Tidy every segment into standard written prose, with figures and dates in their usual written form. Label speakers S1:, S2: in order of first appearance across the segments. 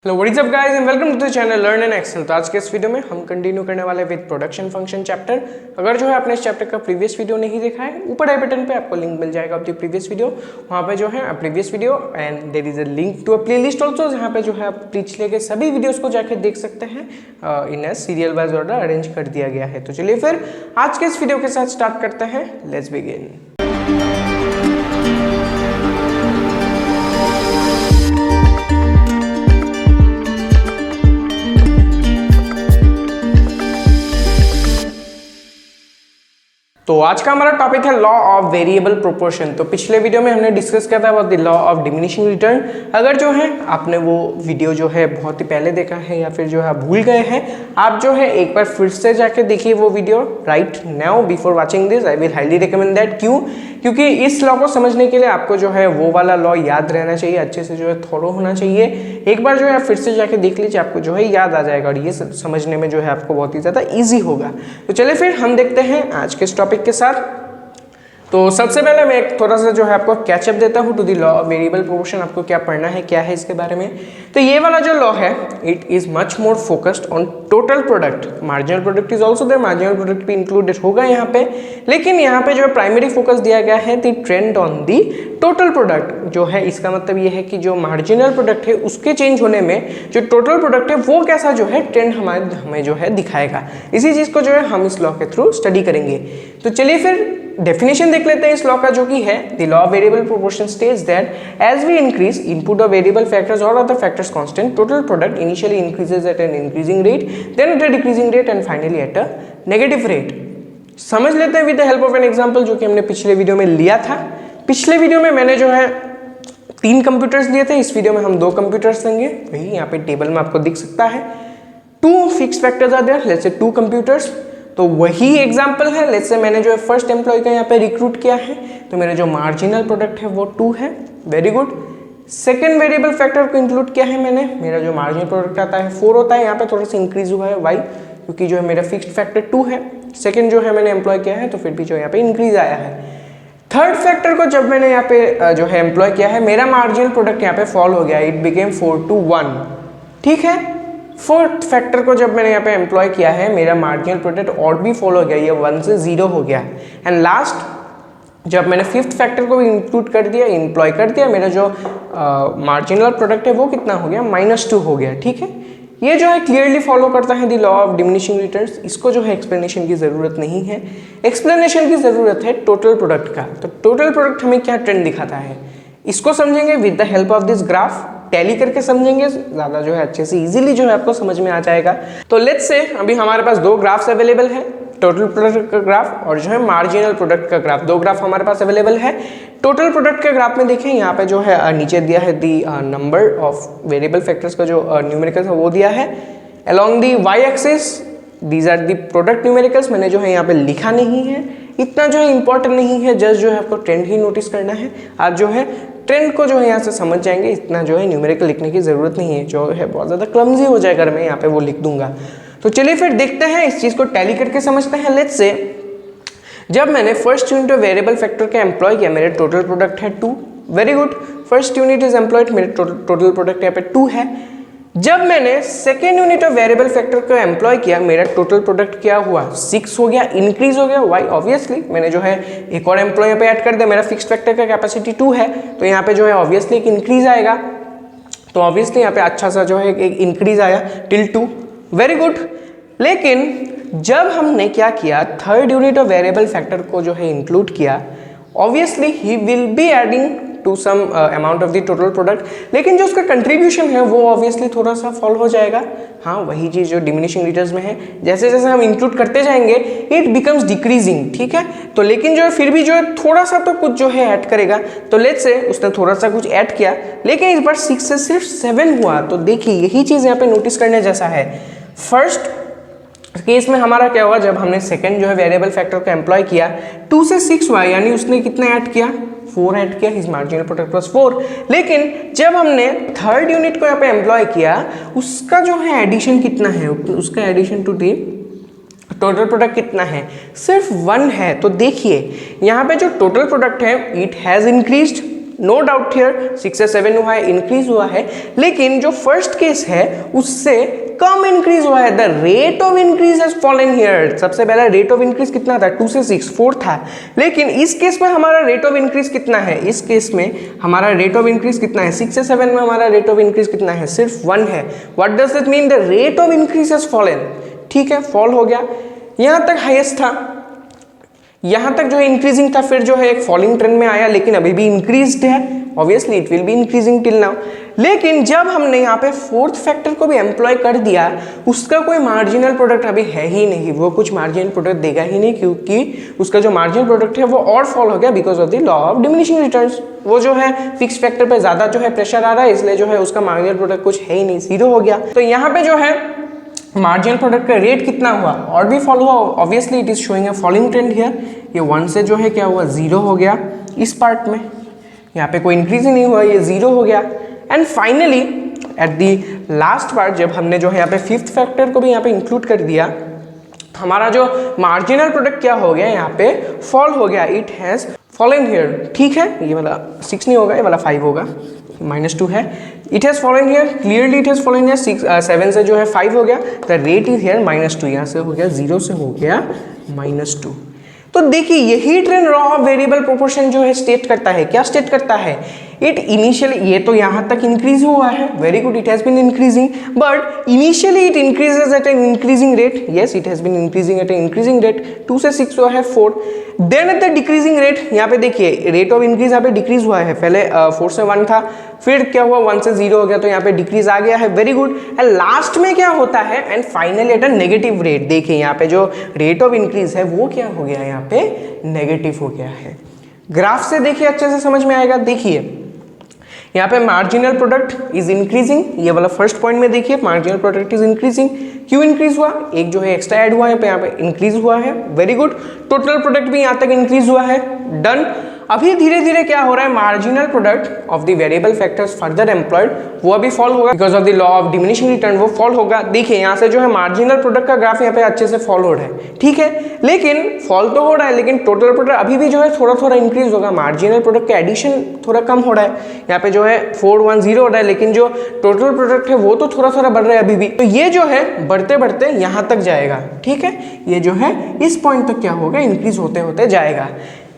S1: Hello what is up guys and welcome to the channel learn and excel. तो आज के इस video में हम कंटिन्यू करने वाले विद प्रोडक्शन फंक्शन चैप्टर। अगर जो है आपने इस चैप्टर का प्रीवियस वीडियो नहीं देखा है, ऊपर आई बटन पे आपको लिंक मिल जाएगा ऑफ द प्रीवियस वीडियो। वहाँ पे जो है previous video and there is a link to a playlist also, जहाँ पे जो है आप पिछले के सभी वीडियोस को जाके देख सकते हैं। इन अ सीरियल वाइज ऑर्डर अरेंज कर दिया गया है। तो चलिए फिर आज के इस वीडियो के साथ स्टार्ट करते हैं। Let's begin. तो आज का हमारा टॉपिक है लॉ ऑफ वेरिएबल प्रोपोर्शन। तो पिछले वीडियो में हमने डिस्कस किया था about the law of diminishing return. अगर जो है आपने वो वीडियो जो है बहुत ही पहले देखा है या फिर जो है भूल गए हैं, आप जो है एक बार फिर से जाके देखिए वो video right now before watching this. I will highly recommend that. क्योंकि इस लॉ को समझने के लिए आपको जो है वो वाला लॉ याद रहना चाहिए, अच्छे से जो है थोरो होना चाहिए। एक बार जो है फिर से जाके देख लीजिए, आपको जो है याद आ जाएगा और ये समझने में जो है आपको बहुत ही ज़्यादा ईजी होगा। तो चलिए फिर हम देखते हैं आज के इस टॉपिक के साथ। तो सबसे पहले मैं एक थोड़ा सा जो है आपको कैचअप देता हूँ to the law of variable proportion. आपको क्या पढ़ना है, क्या है इसके बारे में। तो ये वाला जो लॉ है, it is much more focused on total product. Marginal product is also there, marginal product भी इंक्लूडेड होगा यहाँ पे, लेकिन यहाँ पे जो है प्राइमरी फोकस दिया गया है the trend on the total product. जो है इसका मतलब ये है कि जो मार्जिनल प्रोडक्ट है उसके चेंज होने में जो टोटल प्रोडक्ट है वो कैसा जो है ट्रेंड हमें जो है दिखाएगा। इसी चीज को जो है हम इस लॉ के थ्रू स्टडी करेंगे। तो चलिए फिर डेफिनेशन देख लेते हैं इस लॉ का, जो कि है the law of variable proportion states that as we increase input of variable factors और other factors constant, total product initially increases at an increasing rate, then at a decreasing rate and finally at a negative rate. समझ लेते हैं with the help of an example, जो कि हमने पिछले video में लिया था। पिछले वीडियो में मैंने जो है 3 कंप्यूटर्स लिए थे, इस वीडियो में हम 2 कंप्यूटर्स लेंगे। वही यहाँ पे टेबल में आपको दिख सकता है 2 fix factors are there, let's say 2 computers. तो वही एग्जांपल है। लेट्स से मैंने जो है फर्स्ट एम्प्लॉय का यहाँ पे रिक्रूट किया है, तो मेरा जो मार्जिनल प्रोडक्ट है वो 2 है। Very good. Second variable factor को इंक्लूड किया है मैंने, मेरा जो मार्जिनल प्रोडक्ट आता है 4 होता है। यहाँ पे थोड़ा सा इंक्रीज हुआ है, वाई? क्योंकि जो है मेरा फिक्स्ड फैक्टर 2 है। सेकेंड जो है मैंने एम्प्लॉय किया है, तो फिर भी जो यहाँ पे इंक्रीज आया है। थर्ड फैक्टर को जब मैंने यहाँ पे जो है एम्प्लॉय किया है, मेरा मार्जिनल प्रोडक्ट यहाँ पे फॉल हो गया, इट बिकेम 4 to 1। ठीक है। फोर्थ फैक्टर को जब मैंने यहाँ पे एम्प्लॉय किया है, मेरा मार्जिनल प्रोडक्ट और भी फॉल हो गया, ये 1 से 0 हो गया। एंड लास्ट जब मैंने फिफ्थ फैक्टर को भी इंक्लूड कर दिया, एम्प्लॉय कर दिया, मेरा जो मार्जिनल प्रोडक्ट है वो कितना हो गया, -2 हो गया। ठीक है। ये जो है क्लियरली फॉलो करता है the law of diminishing returns. इसको जो है एक्सप्लेनेशन की जरूरत नहीं है, एक्सप्लेनेशन की जरूरत है टोटल प्रोडक्ट का। तो टोटल प्रोडक्ट हमें क्या ट्रेंड दिखाता है, इसको समझेंगे with the help of this graph. Tally करके समझेंगे, ज़्यादा जो है अच्छे से इजीली जो है आपको समझ में आ जाएगा। तो लेट्स से अभी हमारे पास 2 ग्राफ्स अवेलेबल है, टोटल प्रोडक्ट का ग्राफ और जो है मार्जिनल प्रोडक्ट का ग्राफ। 2 ग्राफ हमारे पास अवेलेबल है। टोटल प्रोडक्ट के ग्राफ में देखें, यहाँ पे जो है नीचे दिया है the number of variable factors का जो न्यूमेरिकल्स है वो दिया है। Along the Y axis these are the product numericals. मैंने जो है यहाँ पे लिखा नहीं है, इतना जो है इंपॉर्टेंट नहीं है, जस्ट जो है आपको ट्रेंड ही नोटिस करना है। आप जो है ट्रेंड को जो है यहाँ से समझ जाएंगे, इतना जो है न्यूमेरिकल लिखने की जरूरत नहीं है, जो है बहुत ज़्यादा क्लमजी हो जाएगा अगर मैं यहाँ पे वो लिख दूंगा। तो चलिए फिर देखते हैं, इस चीज़ को टैली करके समझते हैं। लेट्स से जब मैंने फर्स्ट यूनिट वेरिएबल फैक्टर का एम्प्लॉय किया, मेरे टोटल प्रोडक्ट है 2। Very good. First unit is employed, मेरे टोटल प्रोडक्ट यहाँ पे 2 है। जब मैंने second unit of variable factor को एम्प्लॉय किया, मेरा टोटल प्रोडक्ट क्या हुआ, 6 हो गया, इंक्रीज हो गया। वाई? ऑब्वियसली मैंने जो है एक और एम्प्लॉय यहाँ पे ऐड कर दिया, मेरा फिक्स्ड फैक्टर का कैपेसिटी 2 है, तो यहाँ पे जो है ऑब्वियसली एक इंक्रीज आएगा। तो ऑब्वियसली यहाँ पे अच्छा सा जो है एक इंक्रीज आया टिल 2। Very good. लेकिन जब हमने क्या किया, third unit of variable factor को जो है इंक्लूड किया, obviously he will be adding to some amount of the total product, लेकिन जो उसका कंट्रीब्यूशन है वो ऑब्वियसली थोड़ा सा फॉल हो जाएगा। हाँ, वही चीज़ जो डिमिनिशिंग रिटर्न्स में है, जैसे जैसे हम इंक्लूड करते जाएंगे इट बिकम्स डिक्रीजिंग। ठीक है। तो लेकिन जो है फिर भी जो है थोड़ा सा तो कुछ जो है ऐड करेगा। तो लेट्स से उसने थोड़ा सा कुछ ऐड किया, लेकिन इस बार 6 से सिर्फ 7 हुआ। तो देखिए यही चीज़ यहाँ पे नोटिस करने जैसा है। फर्स्ट केस में हमारा क्या हुआ, जब हमने सेकंड जो है वेरिएबल फैक्टर को एम्प्लॉय किया, 2 से 6 हुआ, यानी उसने कितना ऐड किया, 4 ऐड किया, हिज मार्जिनल प्रोडक्ट प्लस 4। लेकिन जब हमने थर्ड यूनिट को यहाँ पे एम्प्लॉय किया, उसका जो है एडिशन कितना है, उसका addition to the total product कितना है, सिर्फ 1 है। तो देखिए यहाँ पे जो टोटल प्रोडक्ट है it has increased, no doubt here 6 से 7 हुआ है, इंक्रीज हुआ है, लेकिन जो फर्स्ट केस है उससे कम इंक्रीज हुआ है। The rate of increase has fallen here. सबसे पहला रेट ऑफ इंक्रीज कितना था, 2 से 6 4 था, लेकिन इस केस में हमारा रेट ऑफ इंक्रीज कितना है, इस केस में हमारा रेट ऑफ इंक्रीज कितना है, 6 से 7 में हमारा रेट ऑफ इंक्रीज कितना है, सिर्फ 1 है। What does it mean, the rate of increase has fallen. ठीक है, फॉल हो गया, यहां तक हाईएस्ट था, यहां तक जो है इंक्रीजिंग था, फिर जो है एक फॉलिंग ट्रेंड में आया, लेकिन अभी भी इंक्रीज्ड है, obviously it will be increasing till now. लेकिन जब हमने यहाँ पे फोर्थ फैक्टर को भी एम्प्लॉय कर दिया, उसका कोई मार्जिनल प्रोडक्ट अभी है ही नहीं, वो कुछ मार्जिनल प्रोडक्ट देगा ही नहीं, क्योंकि उसका जो मार्जिनल प्रोडक्ट है वो और फॉल हो गया because of the law of diminishing returns. वो जो है फिक्स फैक्टर पे ज्यादा जो है प्रेशर आ रहा है, इसलिए जो है उसका मार्जिनल प्रोडक्ट कुछ है ही नहीं, 0 हो गया। तो यहाँ पे जो है मार्जिनल प्रोडक्ट का रेट कितना हुआ, और भी फॉल हुआ, obviously it is showing a falling trend here. ये 1 से जो है क्या हुआ, 0 हो गया इस पार्ट में, यहाँ पे कोई इंक्रीज ही नहीं हुआ, ये 0 हो गया। And finally at the last part, जब हमने जो है यहाँ पे फिफ्थ फैक्टर को भी यहाँ पे इंक्लूड कर दिया, हमारा जो मार्जिनल प्रोडक्ट क्या हो गया, यहाँ पे फॉल हो गया, इट हैज फॉलन हियर। ठीक है, ये वाला 6 नहीं होगा, ये वाला 5 होगा, -2 है। It has fallen here, clearly it has fallen here, 7 से जो है 5 हो गया, द रेट इज हियर -2, यहाँ से हो गया 0 से हो गया -2। तो देखिए यही trend law of variable proportion जो है स्टेट करता है, क्या स्टेट करता है, इट इनिशियली, ये तो यहाँ तक इंक्रीज हुआ है, very good, it has been increasing, but initially it increases at an increasing rate, yes it has been increasing at an increasing rate, 2 से 6 हुआ है 4, then at the decreasing rate, यहाँ पे देखिए रेट ऑफ इंक्रीज यहाँ पे decrease हुआ है, पहले 4 से 1 था, फिर क्या हुआ 1 से 0 हो गया, तो यहाँ पे डिक्रीज आ गया है, वेरी गुड। एंड लास्ट में क्या होता है, and finally at a negative rate, देखिए यहाँ पे जो रेट ऑफ इंक्रीज है वो क्या हो गया, यहाँ पे नेगेटिव हो गया है। ग्राफ से देखिए अच्छे से समझ में आएगा, देखिए यहाँ पे मार्जिनल प्रोडक्ट इज इंक्रीजिंग, ये वाला फर्स्ट पॉइंट में देखिए मार्जिनल प्रोडक्ट इज इंक्रीजिंग, क्यों इंक्रीज हुआ, एक जो है एक्स्ट्रा ऐड हुआ है, यहाँ पे इंक्रीज हुआ है, वेरी गुड। टोटल प्रोडक्ट भी यहाँ तक इंक्रीज हुआ है, डन। अभी धीरे धीरे क्या हो रहा है, marginal product of the variable factors further employed, वो अभी फॉल होगा because of the law of diminishing return, वो फॉल होगा। देखिए यहाँ से जो है मार्जिनल प्रोडक्ट का ग्राफ यहाँ पे अच्छे से फॉल हो रहा है, ठीक है, लेकिन फॉल तो हो रहा है, लेकिन टोटल प्रोडक्ट अभी भी जो है थोड़ा थोड़ा इंक्रीज होगा, मार्जिनल प्रोडक्ट का एडिशन थोड़ा कम हो रहा है, यहाँ पे जो है 410 हो रहा है, लेकिन जो टोटल प्रोडक्ट है वो तो थोड़ा थोड़ा बढ़ रहा है अभी भी, तो ये जो है बढ़ते बढ़ते यहाँ तक जाएगा, ठीक है, ये जो है इस पॉइंट तक क्या होगा, इंक्रीज होते होते जाएगा।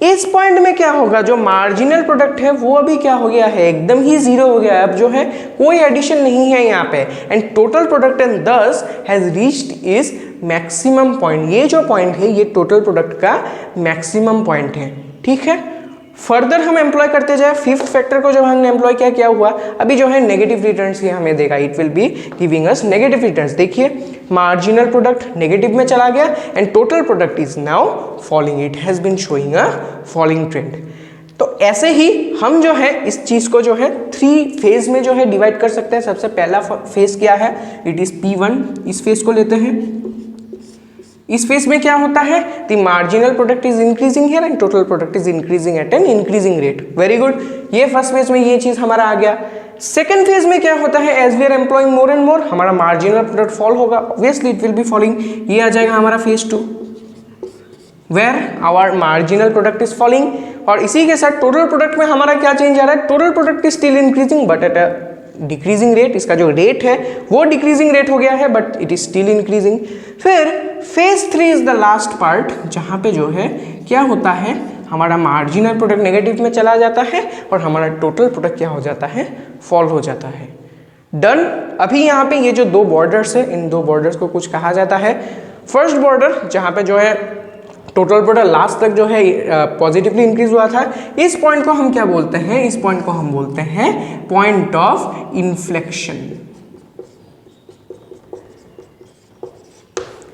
S1: इस पॉइंट में क्या होगा, जो मार्जिनल प्रोडक्ट है वो अभी क्या हो गया है, एकदम ही 0 हो गया है, अब जो है कोई एडिशन नहीं है यहाँ पे, एंड टोटल प्रोडक्ट एंड दस has reached is maximum point. ये जो पॉइंट है ये टोटल प्रोडक्ट का मैक्सिमम पॉइंट है, ठीक है। फर्दर हम एम्प्लॉय करते जाए, फिफ्थ फैक्टर को जब हमने एम्प्लॉय किया, क्या हुआ, अभी जो है नेगेटिव रिटर्न्स ही हमें देगा, it will be giving us negative returns. देखिए मार्जिनल प्रोडक्ट नेगेटिव में चला गया and total product is now falling, it has been showing a falling trend. तो ऐसे ही हम जो है इस चीज को जो है 3 फेज में जो है डिवाइड कर सकते हैं। सबसे पहला फेज क्या है, इट इज P1, इस फेज को लेते हैं। इस फेज में क्या होता है, the marginal product is increasing here and total product is increasing at an increasing rate, very good. ये फर्स्ट फेज में ये चीज हमारा आ गया। सेकंड फेज में क्या होता है, as we are employing more and more, हमारा मार्जिनल प्रोडक्ट फॉल होगा, obviously it will be falling. ये आ जाएगा हमारा phase 2 where our marginal product is falling, और इसी के साथ टोटल प्रोडक्ट में हमारा क्या चेंज आ रहा है, total product is still increasing but at a decreasing rate, इसका जो रेट है वो डिक्रीजिंग रेट हो गया है but it is still increasing. फिर phase 3 is the last part, जहां पे जो है क्या होता है, हमारा मार्जिनल प्रोडक्ट नेगेटिव में चला जाता है और हमारा टोटल प्रोडक्ट क्या हो जाता है, फॉल हो जाता है। डन। अभी यहाँ पे ये जो 2 बॉर्डर्स है, इन 2 बॉर्डर्स को कुछ कहा जाता है। फर्स्ट बॉर्डर जहाँ पे जो है टोटल प्रोडक्ट लास्ट तक जो है पॉजिटिवली इंक्रीज हुआ था, इस पॉइंट को हम क्या बोलते हैं, इस पॉइंट को हम बोलते हैं पॉइंट ऑफ इन्फ्लेक्शन।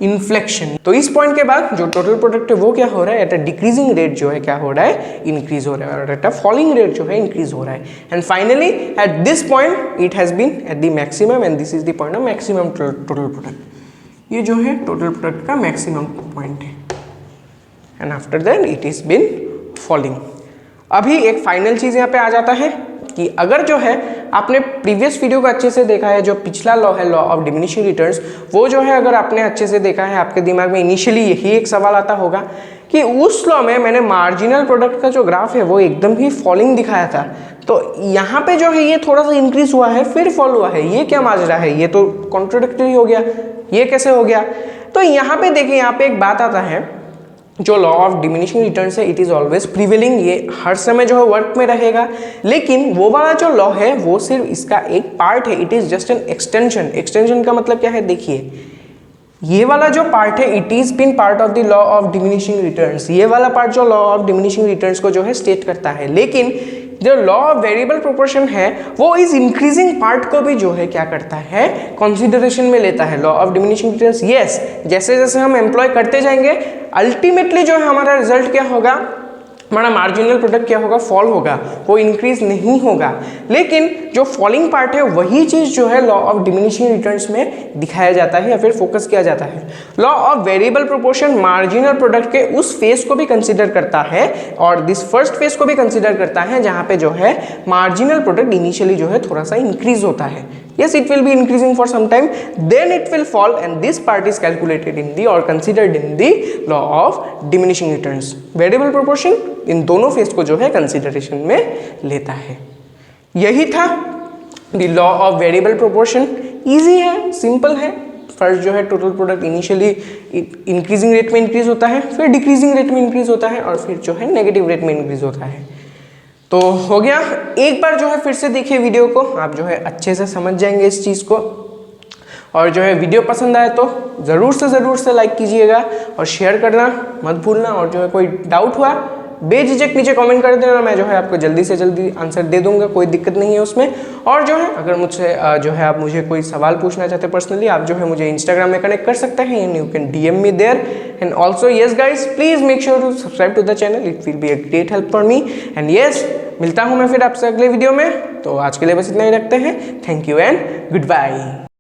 S1: इन्फ्लेक्शन, तो इस पॉइंट के बाद जो टोटल प्रोडक्ट है वो क्या हो रहा है, एट अ डिक्रीजिंग रेट जो है क्या हो रहा है, इंक्रीज हो रहा है, और एट अ फॉलिंग रेट जो है इंक्रीज हो रहा है। And finally at this point it has been at the maximum and this is the point of maximum total product. ये जो है टोटल प्रोडक्ट का मैक्सिमम पॉइंट है and after that it is been falling. अभी एक फाइनल चीज यहाँ पे आ जाता है कि अगर जो है आपने प्रीवियस वीडियो को अच्छे से देखा है, जो पिछला लॉ है, लॉ ऑफ डिमिनिशिंग रिटर्न्स, वो जो है अगर आपने अच्छे से देखा है, आपके दिमाग में इनिशियली यही एक सवाल आता होगा कि उस लॉ में मैंने मार्जिनल प्रोडक्ट का जो ग्राफ है वो एकदम ही फॉलिंग दिखाया था, तो यहाँ पे जो है ये थोड़ा सा इंक्रीज हुआ है फिर फॉल हुआ है, ये क्या माजरा है, ये तो कॉन्ट्रोडिक्टरी हो गया, ये कैसे हो गया। तो यहाँ पे देखिए, यहाँ पे एक बात आता है, जो लॉ ऑफ डिमिनिशिंग रिटर्न्स है इट इज ऑलवेज प्रिवेलिंग, ये हर समय जो है वर्क में रहेगा, लेकिन वो वाला जो लॉ है वो सिर्फ इसका एक पार्ट है, it is just an extension. Extension का मतलब क्या है, देखिए ये वाला जो पार्ट है it is bin part of the law of diminishing returns, ये वाला पार्ट जो लॉ ऑफ डिमिनिशिंग रिटर्न्स को जो है स्टेट करता है, लेकिन जो लॉ ऑफ वेरिएबल प्रोपोर्शन है वो इस इंक्रीजिंग पार्ट को भी जो है क्या करता है, कंसीडरेशन में लेता है। Law of diminishing returns, yes, जैसे जैसे हम एम्प्लॉय करते जाएंगे अल्टीमेटली जो है हमारा रिजल्ट क्या होगा, हमारा मार्जिनल प्रोडक्ट क्या होगा, फॉल होगा, वो इंक्रीज नहीं होगा, लेकिन जो फॉलिंग पार्ट है वही चीज जो है लॉ ऑफ डिमिनिशिंग रिटर्न्स में दिखाया जाता है या फिर फोकस किया जाता है। Law of variable proportion marginal product के उस फेज को भी कंसीडर करता है और दिस फर्स्ट फेज को भी कंसीडर करता है जहां पे जो है मार्जिनल प्रोडक्ट इनिशियली जो है थोड़ा सा इंक्रीज होता है। Yes, it will be increasing for some time, then it will fall, and this part is calculated in the or considered in the law of diminishing returns. Variable proportion इन दोनों phase को जो है consideration में लेता है। यही था the law of variable proportion। Easy है, सिंपल है। फर्स्ट जो है total product initially increasing rate में इंक्रीज होता है, फिर डिक्रीजिंग रेट में इंक्रीज होता है और फिर जो है नेगेटिव रेट में इंक्रीज होता है। तो हो गया, एक बार जो है फिर से देखिए वीडियो को, आप जो है अच्छे से समझ जाएंगे इस चीज़ को। और जो है वीडियो पसंद आए तो ज़रूर से लाइक कीजिएगा और शेयर करना मत भूलना। और जो है कोई डाउट हुआ बेझिझक नीचे कमेंट कर देना, मैं जो है आपको जल्दी से जल्दी आंसर दे दूंगा, कोई दिक्कत नहीं है उसमें। और जो है अगर मुझसे जो है आप मुझे कोई सवाल पूछना चाहते हैं पर्सनली, आप जो है मुझे इंस्टाग्राम में कनेक्ट कर सकते हैं and you can DM me there. And also yes guys, please make sure to subscribe to the channel, it will be a great help for me. And yes, मिलता हूँ मैं फिर आपसे अगले वीडियो में। तो आज के लिए बस इतना ही रखते हैं। Thank you and good bye.